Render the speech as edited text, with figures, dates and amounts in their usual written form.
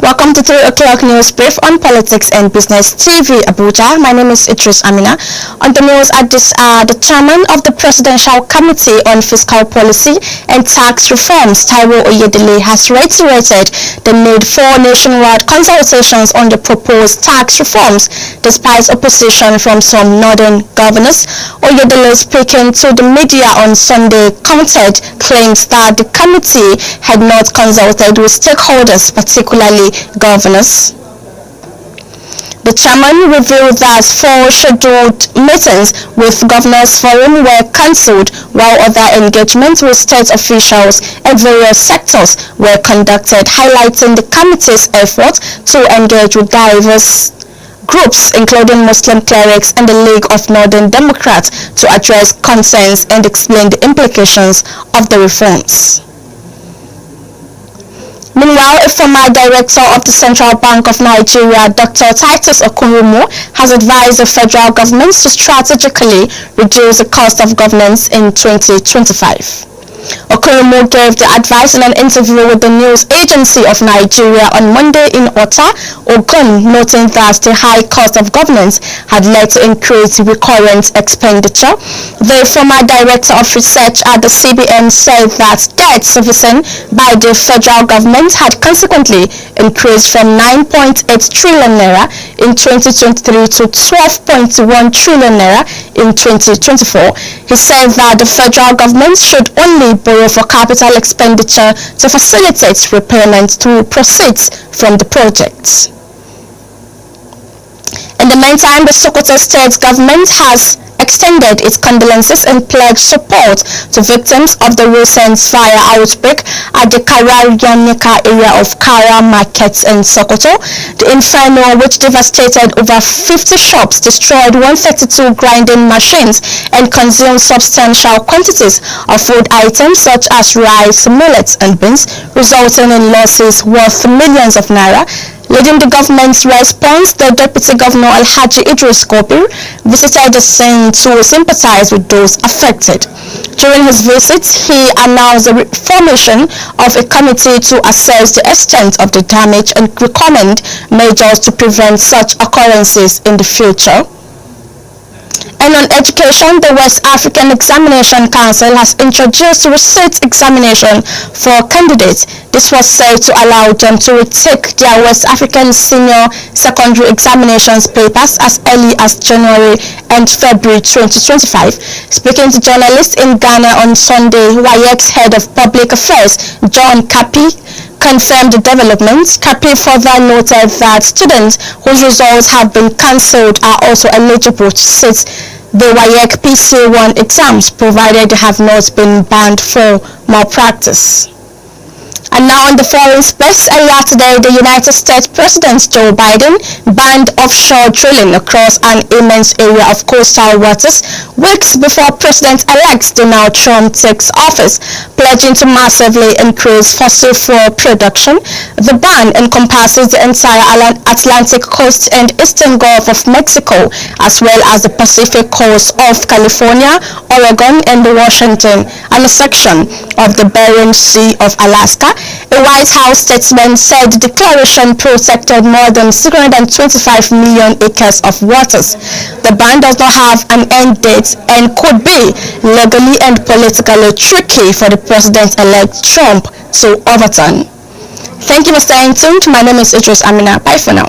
Welcome to 3 o'clock news brief on Politics and Business TV Abuja. My name is Idris Amina. On the news at this hour, the chairman of the Presidential Committee on Fiscal Policy and Tax Reforms, Taiwo Oyedele, has reiterated the need for nationwide consultations on the proposed tax reforms, despite opposition from some northern governors. Oyedele, speaking to the media on Sunday, countered claims that the committee had not consulted with stakeholders, particularly governors. The chairman revealed that 4 scheduled meetings with Governors Forum were cancelled, while other engagements with state officials and various sectors were conducted, highlighting the committee's effort to engage with diverse groups, including Muslim clerics and the League of Northern Democrats, to address concerns and explain the implications of the reforms. Meanwhile, a former director of the Central Bank of Nigeria, Dr. Titus Okorumo, has advised the federal government to strategically reduce the cost of governance in 2025. Okorumo gave the advice in an interview with the news agency of Nigeria on Monday in Ota, Ogun, noting that the high cost of governance had led to increased recurrent expenditure. The former director of research at the CBN said that debt servicing by the federal government had consequently increased from 9.8 trillion naira in 2023 to 12.1 trillion naira in 2024. He said that the federal government should only borrow for capital expenditure to facilitate repayment through proceeds from the projects. In the meantime, the Sokoto state government has extended its condolences and pledged support to victims of the recent fire outbreak at the Kararyanika area of Kara Market in Sokoto. The inferno, which devastated over 50 shops, destroyed 132 grinding machines, and consumed substantial quantities of food items such as rice, millets, and beans, resulting in losses worth millions of naira. Leading the government's response, the Deputy Governor Alhaji Idris Kopir visited the scene to sympathize with those affected. During his visit, he announced the formation of a committee to assess the extent of the damage and recommend measures to prevent such occurrences in the future. And on education, the West African Examination Council has introduced receipt examination for candidates. This was said to allow them to retake their West African Senior Secondary Examinations papers as early as January and February 2025. Speaking to journalists in Ghana on Sunday, WAEC's head of public affairs, John Kapi, confirmed the developments. Kapi further noted that students whose results have been cancelled are also eligible to sit the WAEC PC1 exams, provided they have not been banned for malpractice. And now on the foreign space, earlier today, the United States President Joe Biden banned offshore drilling across an immense area of coastal waters weeks before President-elect Donald Trump takes office, pledging to massively increase fossil fuel production. The ban encompasses the entire Atlantic coast and eastern Gulf of Mexico, as well as the Pacific coast of California, Oregon, and Washington, and a section of the Bering Sea of Alaska. A White House statement said the declaration protected more than 625 million acres of waters. The ban does not have an end date and could be legally and politically tricky for the president-elect Trump to overturn. Thank you for staying tuned. My name is Idris Amina. Bye for now.